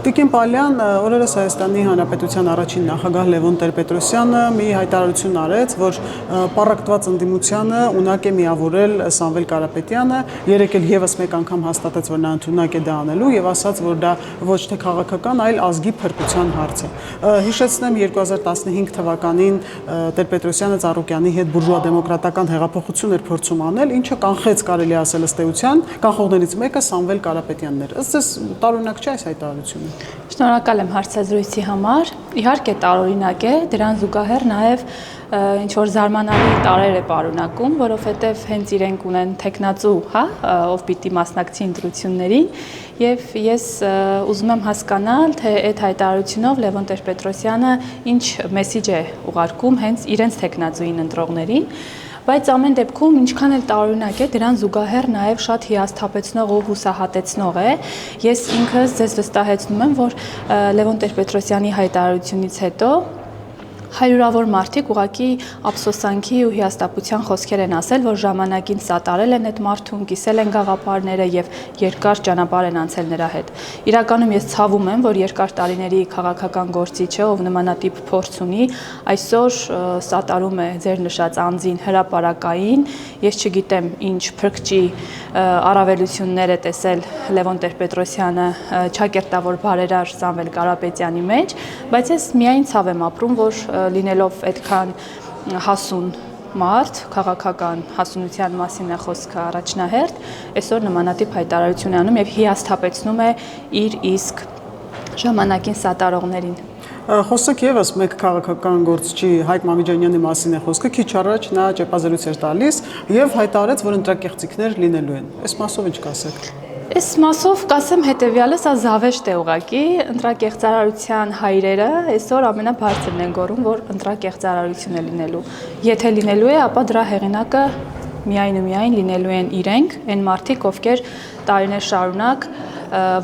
Տիկին Պալյան, օրերս Հայաստանի Հանրապետության առաջին նախագահ Լևոն Տեր-Պետրոսյանը մի հայտարարություն արեց, որ պառակտված ընդդիմությանը ունակ է միավորել Սամվել Կարապետյանը, երեկ էլ եւս մեկ անգամ հաստատեց, որ նա ընդունակ է դա անելու եւ ասաց, որ դա ոչ թե քաղաքական, այլ ազգի փրկության հարց է։ Հիշեցնեմ 2015 թվականին Տեր-Պետրոսյանը Ծառուկյանի հետ բուրժուա-դեմոկրատական հեղափոխություն էր փորձում անել, ինչը կանխեց, կարելի ասել ըստ էության, կանխողներից մեկը Սամվել Կարապետյանն էր։ Ըստ ձեզ տարօրինակ չէ այս հայտարարությունը։ Շնորհակալ եմ հարցազրույցի համար։ Իհարկե տարօրինակ է, դրան զուգահեռ նաև ինչ որ զարմանալի տարեր է պարունակում, որովհետև հենց իրենք ունեն տեխնացու, ով պիտի մասնակցի ընտրություններին, եւ ես ուզում եմ հասկանալ, թե այդ հայտարարությունով Լևոն Տեր-Պետրոսյանը ինչ մեսիջ է ուղարկում հենց իրենց տեխնացուին ընտրողներին։ Բայց ամեն դեպքում ինչքան էլ տարօրինակ է, դրան զուգահեռ նաև շատ հիասթափեցնող ու հուսահատեցնող է։ Ես ինքս ձեզ վստահեցնում եմ, որ Լևոն Տեր-Պետրոսյանի հայտարարությունից հետո հարյուրավոր մարդիկ ուղղակի ափսոսանքի ու հիասթափության խոսքեր են ասել, որ ժամանակին սատարել են այդ մարդուն, կիսել են գաղափարները եւ երկար ճանապարհ են անցել նրա հետ։ Իրականում ես ցավում եմ, որ երկար տարիների քաղաքական գործիչը, ով նմանատիպ փորձ ունի, այսօր սատարում է ձեր նշած անձին հրապարակային։ Ես չգիտեմ ինչ փրկչի առավելություններ է տեսել Լևոն Տեր-Պետրոսյանը ճակերտավոր բարերար Սամվել Կարապետյանի մեջ, բայց ես միայն ցավ եմ ապրում, որ լինելով այդքան հասուն մարդ, քաղաքական հասունության մասին է խոսքը առաջնահերթ, այսօր նմանատիպ հայտարարություն անում եւ հիասթափեցնում է իր իսկ ժամանակին սատարողներին։ Խոսեք եւս մեկ քաղաքական գործչի Հայկ Մամիջանյանի մասին է խոսքը, քիչ առաջ նա ճեպազրույց էր տալիս եւ հայտարարեց, որ ընտրակեղծիքներ լինելու են։ Այս մասով ինչ կասեք։ Այս մասով կասեմ հետևյալը, սա զավեշտ է ուղղակի, ընտրակեղծարարության հայրերը այսօր ամենաբարձրն են գոռում, որ ընտրակեղծարարություն է լինելու։ Եթե լինելու է, ապա դրա հեղինակը միայն ու միայն լինելու են իրենք, այն մարդիկ, ովքեր տարիներ շարունակ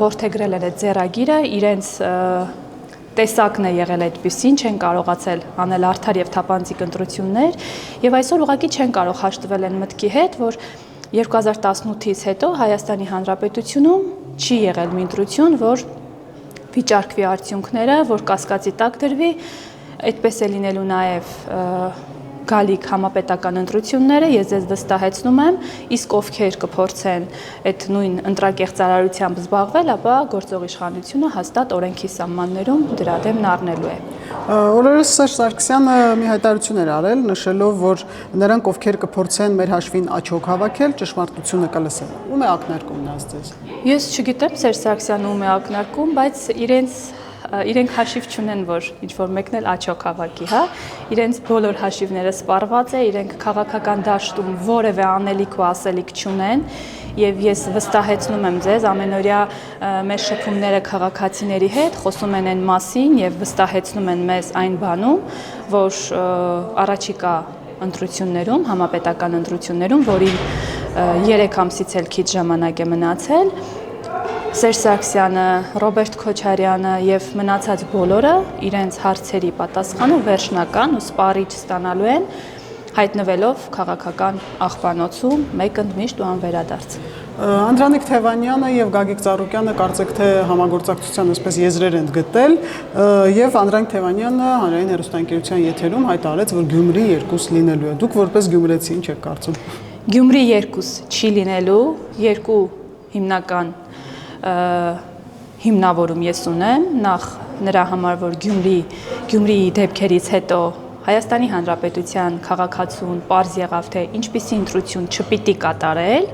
որդեգրել են այդ ձեռագիրը, իրենց տեսակն է եղել այդպիսին, չեն կարողացել անել արդար եւ թափանցիկ ընտրություններ եւ այսօր ուղղակի չեն կարող հաշտվել այն մտքի հետ, որ 2018-ից հետո Հայաստանի Հանրապետությունում չի եղել մի ընտրություն, որ վիճարկվի արդյունքները, որ կասկածի տակ դրվի, այդպես է լինելու նաև գալիք համապետական ընտրությունները, ես ձեզ վստահեցնում եմ, իսկ ովքեր կփորձեն այդ նույն ընտրակեղծարարությամբ զբաղվել, ապա գործող իշխանությունը հաստատ օրենքի սահմաններում դրա դեմն առնելու է։ Օրերս Սերժ Սարգսյանը մի հայտարարություն էր արել, նշելով, որ նրանք, ովքեր կփորձեն մեր հաշվին աչոք հավաքել, ճշմարտությունը կլսեն։ Ում է ակնարկում նա ձեզ։ Ես չգիտեմ Սերժ Սարգսյանը ում է ակնարկում, բայց իրենք հաշիվ չունեն, որ ինչ-որ մեկն էլ աչոք հավաքի, իրենց բոլոր հաշիվները սպառված է, իրենք քաղաքական դաշտում որևէ անելիք ու ասելիք չունեն եւ ես վստահեցնում եմ ձեզ, ամենօրյա մեր շփումները քաղաքացիների հետ խոսում են այն մասին եւ վստահեցնում են մեզ այն բանում, որ առաջիկա ընտրություններում, համապետական ընտրություններում, որին 3 ամսից էլ քիչ ժամանակ է մնացել, Սերժ Սարգսյանը, Ռոբերտ Քոչարյանը եւ մնացած բոլորը իրենց հարցերի պատասխանը վերջնական ու սպառիչ ստանալու են, հայտնվելով քաղաքական աղբանոցում մեկընդմիշտ ու անվերադարձ։ Անդրանիկ Թևանյանը եւ Գագիկ Ծառուկյանը կարծեք թե համագործակցության այսպես եզրեր են գտել եւ Անդրանիկ Թևանյանը հանրային հեռուստաընկերության եթերում հայտարարեց, որ Գյումրի 2 լինելու է։ Դուք որպես գյումրեցի ինչ եք կարծում։ Գյումրի 2 չի լինելու, 2 հիմնական հիմնավորում ես ունեմ, նախ նրա համար, որ Գյումրիի դեպքերից հետո Հայաստանի Հանրապետության քաղաքացուն պարզ եղավ, թե ինչպիսի ընտրություն չպիտի կատարել,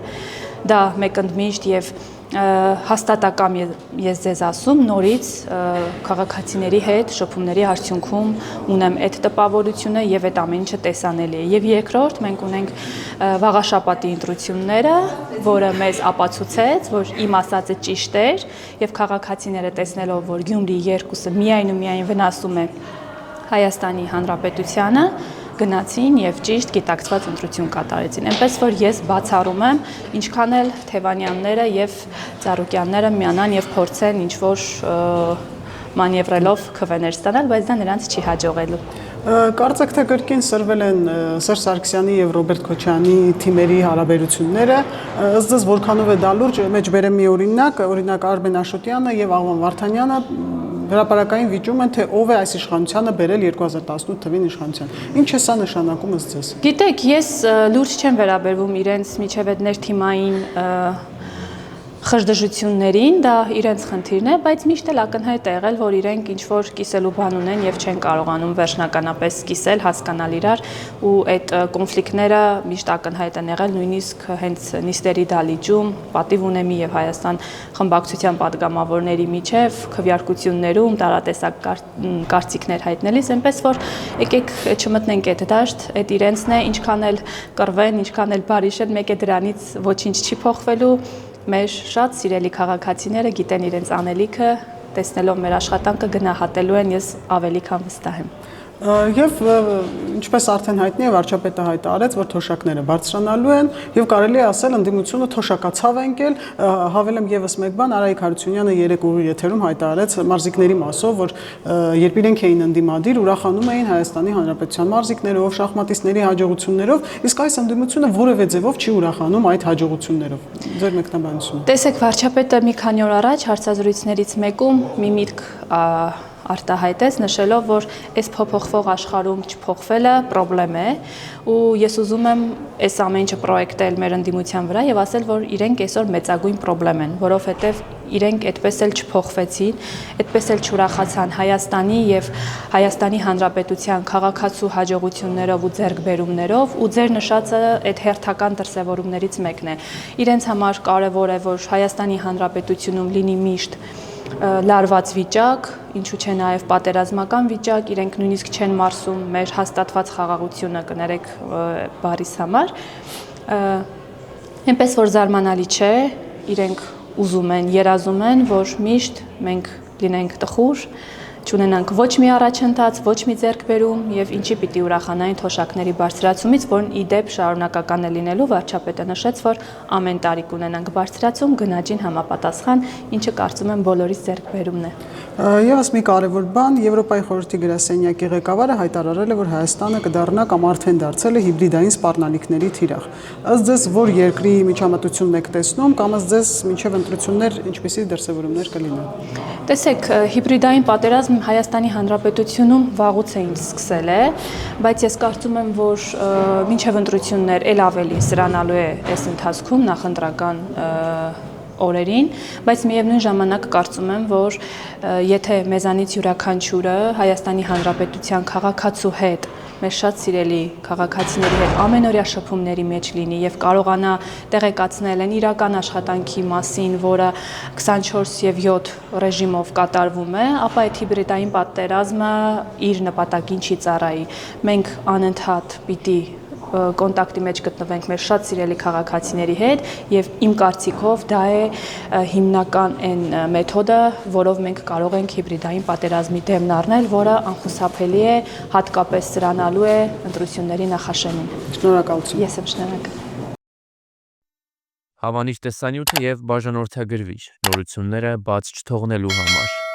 դա մեկընդմիշտ եւ հաստատակամ ես ձեզ ասում, նորից քաղաքացիների հետ շփումների արդյունքում ունեմ այդ տպավորությունը եւ այդ ամեն ինչը տեսանելի է։ Եվ երկրորդ մենք ունենք վաղաշաբաթի ընտրությունները, որը մեզ ապացուցեց, որ իմ ասածը ճիշտ էր եւ քաղաքացիները տեսնելով, որ Գյումրի 2-ը միայն ու միայն վնասում է Հայաստանի Հանրապետությանը, գնացին եւ ճիշտ գիտակցված ընտրություն կատարեցին։ Այնպես որ ես բացառում եմ, ինչքան էլ Թևանյանները եւ Ծառուկյանները միանան եւ փորձեն ինչ որ մանևրելով քվեներ ստանալ, բայց դա նրանց չի հաջողելու։ Կարծեք թե կրկին սրվել են Սերժ Սարգսյանի եւ Ռոբերտ Քոչյանի թիմերի հարաբերությունները, ըստ ձեզ որքանով է դա լուրջ, մեջ բերեմ մի օրինակ Արմեն Աշոտյանը եւ Աղվան Վարդանյանը հրապարակային վիճում են, թե ով է այս իշխանությանը բերել 2018 թվին իշխանության։ Ինչ է սա նշանակում ըստ ձեզ։ Գիտեք, ես լուրջ չեմ վերաբերվում իրենց միջև այդ ներթիմային խժդժություններին, դա իրենց խնդիրն է, բայց միշտ էլ ակնհայտ է եղել, որ իրենք ինչ-որ կիսելու բան ունեն եւ չեն կարողանում վերջնականապես կիսել, հասկանալ իրար ու այդ կոնֆլիկտները միշտ ակնհայտ են եղել, նույնիսկ հենց նիստերի դալիճում, պատիվ ունեմի եւ Հայաստան խմբակցության падգամավորների միջև քվեարկություններում տարատեսակ կարծիքներ հայտնելիս, այնպես որ եկեք չմտնենք այդ դաշտ, այդ իրենցն է, ինչքան էլ կռվեն, ինչքան էլ բարիշեն, մեկ է դրանից ոչինչ չի փոխվելու։ Մեր շատ սիրելի քաղաքացիները գիտեն իրենց անելիքը, տեսնելով մեր աշխատանքը գնահատելու են, ես ավելի քան վստահ եմ։ Եվ ինչպես արդեն հայտնի է, վարչապետը հայտարարեց, որ թոշակները բարձրանալու են եւ կարելի է ասել ընդդիմությունը թոշակացավ է ընկել, հավելեմ եւս մեկ բան, Արայիկ Հարությունյանը երեք օրի եթերում հայտարարեց մարզիկների մասով, որ երբ իրենք էին ընդդիմադիր, ուրախանում էին Հայաստանի Հանրապետության մարզիկներով, շախմատիստների հաջողություններով, իսկ այս ընդդիմությունը որևէ ձևով չի ուրախանում այդ հաջողություններով։ Ձեր մեկնաբանությունը։ Տեսեք, վարչապետը մի քանի օր առաջ հարցազրույցներից մեկում մի միտք արտահայտեց, նշելով, որ այս փոփոխվող աշխարհում չփոխվելը խնդրեմ է ու ես ուզում եմ այս ամեն ինչը պրոյեկտել մեր ընդդիմության վրա եւ ասել, որ իրենք այսօր մեծագույն խնդրեմ են, որովհետեւ իրենք այդպես էլ չփոխվեցին, այդպես էլ չուրախացան Հայաստանի եւ Հայաստանի Հանրապետության քաղաքացու հաջողություններով ու ձեռքբերումներով ու ձեր նշածը այդ հերթական դրսևորումներից մեկն է։ Իրենց համար կարեւոր է, որ Հայաստանի Հանրապետությունում լինի միշտ լարված վիճակ, ինչու՞ չէ նաև պատերազմական վիճակ, իրենք նույնիսկ չեն մարսում մեր հաստատված խաղաղությունը, կներեք բարիս համար, այնպես որ զարմանալի չէ, իրենք ուզում են, երազում են, որ միշտ մենք լինենք տխուր, չունենանք ոչ մի առաջընթաց, ոչ մի ձեռքբերում եւ ինչի պիտի ուրախանային թոշակների բարձրացումից, որն ի դեպ շարունակական է լինելու, վարչապետը նշեց, որ ամեն տարի կունենանք բարձրացում գնաճին համապատասխան, ինչը կարծում եմ բոլորիս ձեռքբերումն է։ Եվս մի կարևոր բան, Եվրոպայի խորհրդի գրասենյակի ղեկավարը հայտարարել է, որ Հայաստանը կդառնա կամ արդեն դարձել է հիբրիդային սպառնալիքների թիրախ։ Ըստ ձեզ որ երկրի միջամտությունն եք տեսնում, կամ ըստ ձեզ մինչև ընտրություններ ինչպիսի դրսևորումներ կլինեն։ Տեսեք, հիբրիդային պատերազմ Հայաստանի Հանրապետությունում վաղուց էին սկսել է, բայց ես կարծում եմ, որ մինչև ընտրություններ էլ ավելի սրանալու է այս ընթացքում նախընտրական օրերին, բայց միևնույն ժամանակ կարծում եմ, որ եթե մեզանից յուրաքանչյուրը Հայաստանի Հանրապետության քաղաքացու հետ, մեր շատ սիրելի քաղաքացիների հետ ամենօրյա շփումների մեջ լինի եւ կարողանա տեղեկացնել են իրական աշխատանքի մասին, որը 24 եւ 7 ռեժիմով կատարվում է, ապա այդ հիբրիդային պատերազմը իր նպատակին չի ծառայի։ Մենք անընդհատ պիտի կոնտակտի մեջ գտնվենք մեր շատ սիրելի քաղաքացիների հետ եւ իմ կարծիքով դա է հիմնական այն մեթոդը, որով մենք կարող ենք հիբրիդային պատերազմի դեմն առնել, որը անխուսափելի է, հատկապես սրանալու է ընտրությունների նախաշեմին։ Շնորհակալություն։ Ես եմ շնորհակալ։ Հավանիր տեսանյութը եւ բաժանորդագրվիր նորությունները բաց չթողնելու համար։